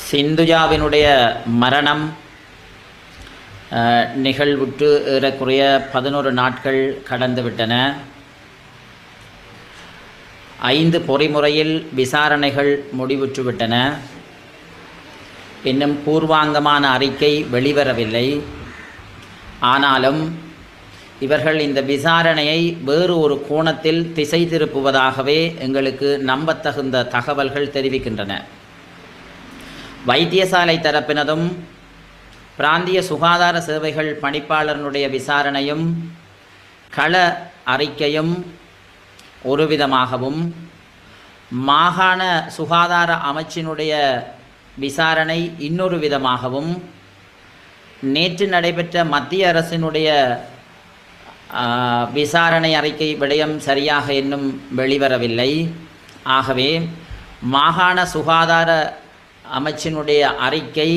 சிந்துஜாவினுடைய மரணம் நிகழ்வுற்று ஏறக்குறைய 11 நாட்கள் கடந்துவிட்டன. 5 பொறிமுறையில் விசாரணைகள் முடிவுற்றுவிட்டன. இன்னும் பூர்வாங்கமான அறிக்கை வெளிவரவில்லை. ஆனாலும் இவர்கள் இந்த விசாரணையை வேறு ஒரு கோணத்தில் திசை திருப்புவதாகவே எங்களுக்கு நம்பத்தகுந்த தகவல்கள் தெரிவிக்கின்றன. வைத்தியசாலை தரப்பினதும் பிராந்திய சுகாதார சேவைகள் பணிப்பாளருடைய விசாரணையும் கள அறிக்கையும் ஒரு விதமாகவும், மாகாண சுகாதார அமைச்சினுடைய விசாரணை இன்னொரு விதமாகவும், நேற்று நடைபெற்ற மத்திய அரசினுடைய விசாரணை அறிக்கை விடயம் சரியாக இன்னும் வெளிவரவில்லை. ஆகவே மாகாண சுகாதார அமைச்சினுடைய அறிக்கை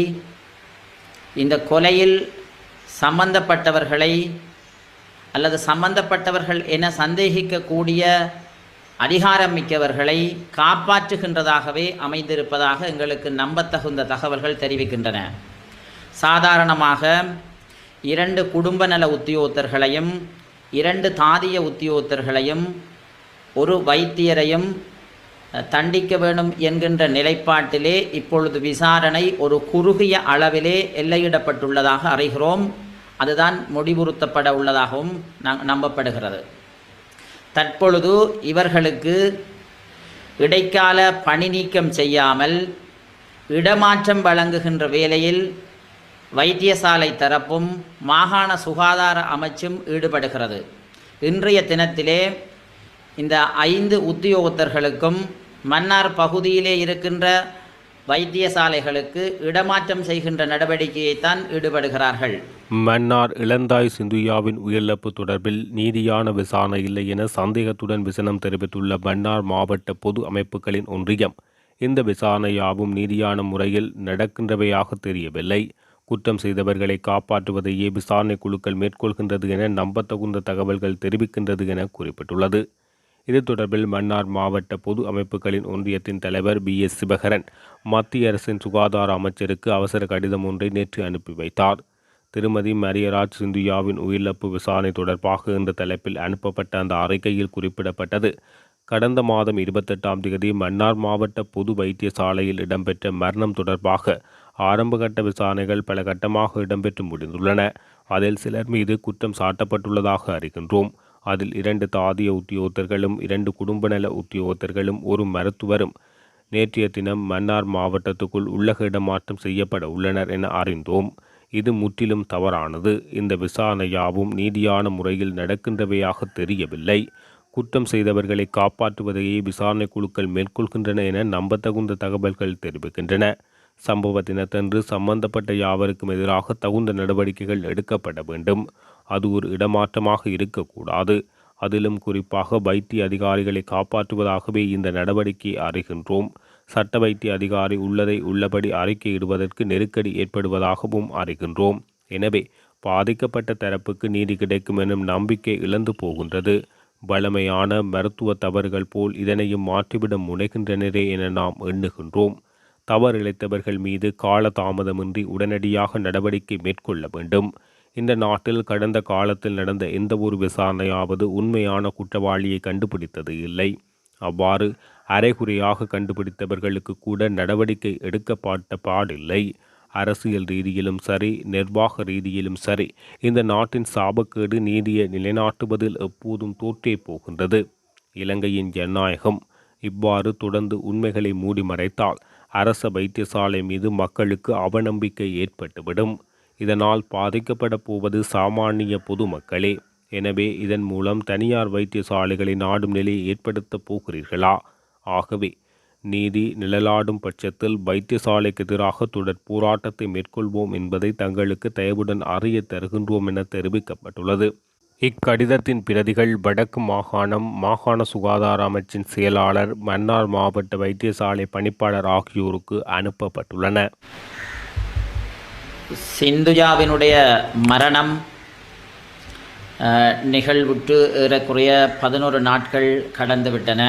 இந்த கொலையில் சம்பந்தப்பட்டவர்களை அல்லது சம்பந்தப்பட்டவர்கள் என சந்தேகிக்கக்கூடிய அதிகாரம் மிக்கவர்களை காப்பாற்றுகின்றதாகவே அமைந்திருப்பதாக எங்களுக்கு நம்பத்தகுந்த தகவல்கள் தெரிவிக்கின்றன. சாதாரணமாக 2 குடும்ப நல உத்தியோகத்தர்களையும் 2 தாதிய உத்தியோகத்தர்களையும் ஒரு வைத்தியரையும் தண்டிக்க வேண்டும் என்கின்ற நிலைப்பாட்டிலே இப்பொழுது விசாரணை ஒரு குறுகிய அளவிலே எல்லையிடப்பட்டுள்ளதாக அறிகிறோம். அதுதான் முடிவுறுத்தப்பட உள்ளதாகவும் நம்பப்படுகிறது. தற்பொழுது இவர்களுக்கு இடைக்கால பணி நீக்கம் செய்யாமல் இடமாற்றம் வழங்குகின்ற வேளையில் வைத்தியசாலை தரப்பும் மாகாண சுகாதார அமைச்சும் ஈடுபடுகிறது. இன்றைய தினத்திலே இந்த 5 உத்தியோகத்தர்களுக்கும் மன்னார் பகுதியிலே இருக்கின்ற வைத்தியசாலைகளுக்கு இடமாற்றம் செய்கின்ற நடவடிக்கையைத்தான் ஈடுபடுகிறார்கள். மன்னார் இளந்தாய் சிந்துயாவின் உயிரிழப்பு தொடர்பில் நீதியான விசாரணை இல்லை என சந்தேகத்துடன் விசனம் தெரிவித்துள்ள மன்னார் மாவட்ட பொது அமைப்புகளின் ஒன்றியம், இந்த விசாரணையாவும் நீதியான முறையில் நடக்கின்றவையாக தெரியவில்லை. குற்றம் செய்தவர்களை காப்பாற்றுவதையே விசாரணை குழுக்கள் மேற்கொள்கின்றது என நம்பத்தகுந்த தகவல்கள் தெரிவிக்கின்றது என குறிப்பிட்டுள்ளது. இது தொடர்பில் மன்னார் மாவட்ட பொது அமைப்புகளின் ஒன்றியத்தின் தலைவர் BS சிவகரன் மத்திய அரசின் சுகாதார அமைச்சருக்கு அவசர கடிதம் ஒன்றை நேற்று அனுப்பி வைத்தார். திருமதி மரியராஜ் சிந்துயாவின் உயிரிழப்பு விசாரணை தொடர்பாக என்ற தலைப்பில் அனுப்பப்பட்ட அந்த அறிக்கையில் குறிப்பிடப்பட்டது, கடந்த மாதம் 28ஆம் தேதி மன்னார் மாவட்ட பொது வைத்தியசாலையில் இடம்பெற்ற மரணம் தொடர்பாக ஆரம்பகட்ட விசாரணைகள் பல கட்டமாக இடம்பெற்று முடிந்துள்ளன. அதில் சிலர் மீது குற்றம் சாட்டப்பட்டுள்ளதாக அறிகின்றோம். அதில் 2 தாதிய உத்தியோகத்தர்களும் 2 குடும்ப நல உத்தியோகத்தர்களும் ஒரு மருத்துவரும் நேற்றைய தினம் மன்னார் மாவட்டத்துக்குள் உள்ளக இடமாற்றம் செய்யப்பட உள்ளனர் என அறிந்தோம். இது முற்றிலும் தவறானது. இந்த விசாரணையாவும் நீதியான முறையில் நடக்கின்றவையாக தெரியவில்லை. குற்றம் செய்தவர்களை காப்பாற்றுவதையே விசாரணை குழுக்கள் மேற்கொள்கின்றன என நம்பத்தகுந்த தகவல்கள் தெரிவிக்கின்றன. சம்பவ தினத்தன்று சம்பந்தப்பட்ட யாவருக்கும் எதிராக தகுந்த நடவடிக்கைகள் எடுக்கப்பட வேண்டும். அது ஒரு இடமாற்றமாக இருக்கக்கூடாது. அதிலும் குறிப்பாக வைத்திய அதிகாரிகளை காப்பாற்றுவதாகவே இந்த நடவடிக்கை அறிகின்றோம். சட்ட வைத்திய அதிகாரி உள்ளதை உள்ளபடி அறிக்கையிடுவதற்கு நெருக்கடி ஏற்படுவதாகவும் அறிகின்றோம். எனவே பாதிக்கப்பட்ட தரப்புக்கு நீதி கிடைக்கும் எனும் நம்பிக்கை இழந்து போகின்றது. வழமையான மருத்துவ தவறுகள் போல் இதனையும் மாற்றிவிட முனைகின்றனரே என நாம் எண்ணுகின்றோம். தவறிழைத்தவர்கள் மீது கால தாமதமின்றி உடனடியாக நடவடிக்கை மேற்கொள்ள வேண்டும். இந்த நாட்டில் கடந்த காலத்தில் நடந்த எந்த ஒரு விசாரணையாவது உண்மையான குற்றவாளியை கண்டுபிடித்தது இல்லை. அவ்வாறு அரைகுறையாக கண்டுபிடித்தவர்களுக்கு கூட நடவடிக்கை எடுக்கப்பட்ட பாடில்லை. அரசியல் ரீதியிலும் சரி, நிர்வாக ரீதியிலும் சரி, இந்த நாட்டின் சாபக்கேடு நீதியை நிலைநாட்டுவதில் எப்போதும் தோற்றே போகின்றது. இலங்கையின் ஜனநாயகம் இவ்வாறு தொடர்ந்து உண்மைகளை மூடி மறைத்தால் அரச வைத்தியசாலை மீது மக்களுக்கு அவநம்பிக்கை ஏற்பட்டுவிடும். இதனால் பாதிக்கப்பட போவது சாமானிய பொதுமக்களே. எனவே இதன் மூலம் தனியார் வைத்தியசாலைகளை நாடும் நிலையை ஏற்படுத்தப் போகிறீர்களா? ஆகவே நீதி நிழலாடும் பட்சத்தில் வைத்தியசாலைக்கு எதிராக தொடர் போராட்டத்தை மேற்கொள்வோம் என்பதை தங்களுக்கு தயவுடன் அறிய தருகின்றோம் என தெரிவிக்கப்பட்டுள்ளது. இக்கடிதத்தின் பிரதிகள் வடக்கு மாகாண சுகாதார அமைச்சின் செயலாளர், மன்னார் மாவட்ட வைத்தியசாலை பணிப்பாளர் ஆகியோருக்கு அனுப்பப்பட்டுள்ளன. சிந்துஜாவினுடைய மரணம் நிகழ்வுற்று ஏறக்குறைய 11 நாட்கள் கடந்துவிட்டன.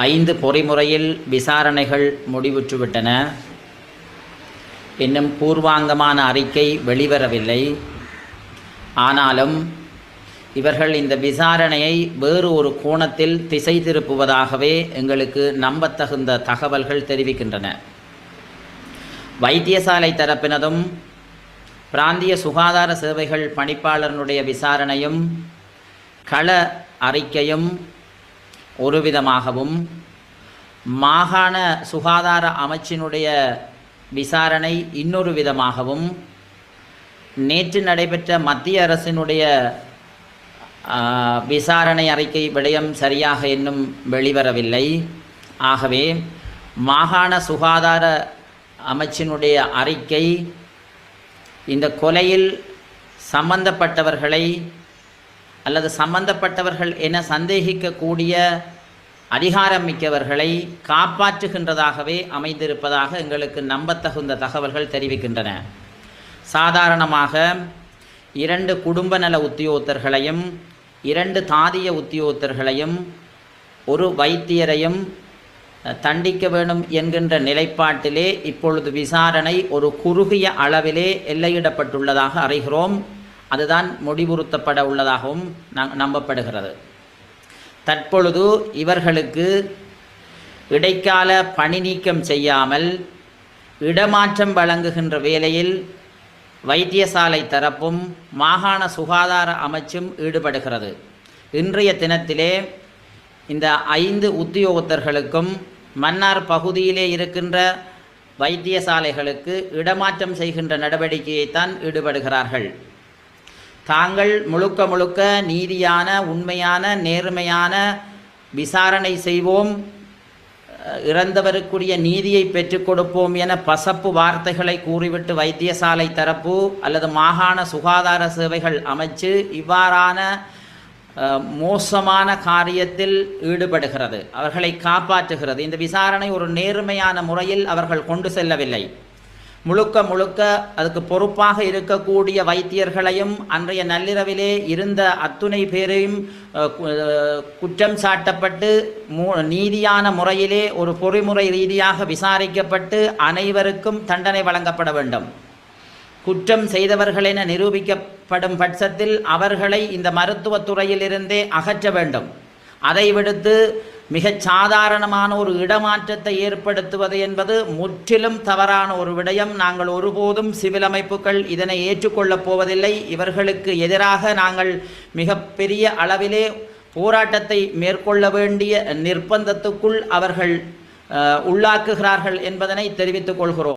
5 பொறிமுறையில் விசாரணைகள் முடிவுற்றுவிட்டன. இன்னும் பூர்வாங்கமான அறிக்கை வெளிவரவில்லை. ஆனாலும் இவர்கள் இந்த விசாரணையை வேறு ஒரு கோணத்தில் திசை திருப்புவதாகவே எங்களுக்கு நம்பத்தகுந்த தகவல்கள் தெரிவிக்கின்றன. வைத்தியசாலை தரப்பினதும் பிராந்திய சுகாதார சேவைகள் பணிப்பாளருடைய விசாரணையும் கள அறிக்கையும் ஒரு விதமாகவும், மாகாண சுகாதார அமைச்சினுடைய விசாரணை இன்னொரு விதமாகவும், நேற்று நடைபெற்ற மத்திய அரசினுடைய விசாரணை அறிக்கை விடயம் சரியாக இன்னும் வெளிவரவில்லை. ஆகவே மாகாண சுகாதார அமைச்சினுடைய அறிக்கை இந்த கொலையில் சம்பந்தப்பட்டவர்களை அல்லது சம்பந்தப்பட்டவர்கள் என சந்தேகிக்கக்கூடிய அதிகாரம் மிக்கவர்களை காப்பாற்றுகின்றதாகவே அமைந்திருப்பதாக எங்களுக்கு நம்பத்தகுந்த தகவல்கள் தெரிவிக்கின்றன. சாதாரணமாக 2 குடும்ப நல உத்தியோகத்தர்களையும் 2 தாதிய உத்தியோகத்தர்களையும் ஒரு வைத்தியரையும் தண்டிக்க வேண்டும் என்கின்ற நிலைப்பாட்டிலே இப்பொழுது விசாரணை ஒரு குறுகிய அளவிலே எல்லையிடப்பட்டுள்ளதாக அறிகிறோம். அதுதான் முடிவுறுத்தப்பட உள்ளதாகவும் நம்பப்படுகிறது. தற்பொழுது இவர்களுக்கு இடைக்கால பணி நீக்கம் செய்யாமல் இடமாற்றம் வழங்குகின்ற வேளையில் வைத்தியசாலை தரப்பும் மாகாண சுகாதார அமைச்சும் ஈடுபடுகிறது. இன்றைய தினத்திலே இந்த 5 உத்தியோகத்தர்களுக்கும் மன்னார் பகுதியிலே இருக்கின்ற வைத்தியசாலைகளுக்கு இடமாற்றம் செய்கின்ற நடவடிக்கையைத்தான் ஈடுபடுகிறார்கள். தாங்கள் முழுக்க நீதியான, உண்மையான, நேர்மையான விசாரணை செய்வோம், இறந்தவருக்குரிய நீதியை பெற்றுக் கொடுப்போம் என பசப்பு வார்த்தைகளை கூறிவிட்டு வைத்தியசாலை தரப்பு அல்லது மாகாண சுகாதார சேவைகள் அமைச்சு இவ்வாறான மோசமான காரியத்தில் ஈடுபடுகிறது, அவர்களை காப்பாற்றுகிறது. இந்த விசாரணை ஒரு நேர்மையான முறையில் அவர்கள் கொண்டு செல்லவில்லை. முழுக்க அதுக்கு பொறுப்பாக இருக்கக்கூடிய வைத்தியர்களையும் அன்றைய நள்ளிரவிலே இருந்த அத்துணை பேரையும் குற்றம் சாட்டப்பட்டு நீதியான முறையிலே ஒரு பொறிமுறை ரீதியாக விசாரிக்கப்பட்டு அனைவருக்கும் தண்டனை வழங்கப்பட வேண்டும். குற்றம் செய்தவர்கள் என நிரூபிக்கப்படும் பட்சத்தில் அவர்களை இந்த மருத்துவத்துறையிலிருந்தே அகற்ற வேண்டும். அதை விடுத்து மிகச் சாதாரணமான ஒரு இடமாற்றத்தை ஏற்படுத்துவது என்பது முற்றிலும் தவறான ஒரு விடயம். நாங்கள் ஒருபோதும் சிவில் அமைப்புகள் இதனை ஏற்றுக்கொள்ளப் போவதில்லை. இவர்களுக்கு எதிராக நாங்கள் மிகப்பெரிய அளவிலே போராட்டத்தை மேற்கொள்ள வேண்டிய நிர்பந்தத்துக்குள் அவர்கள் உள்ளாக்குகிறார்கள் என்பதனை தெரிவித்துக் கொள்கிறோம்.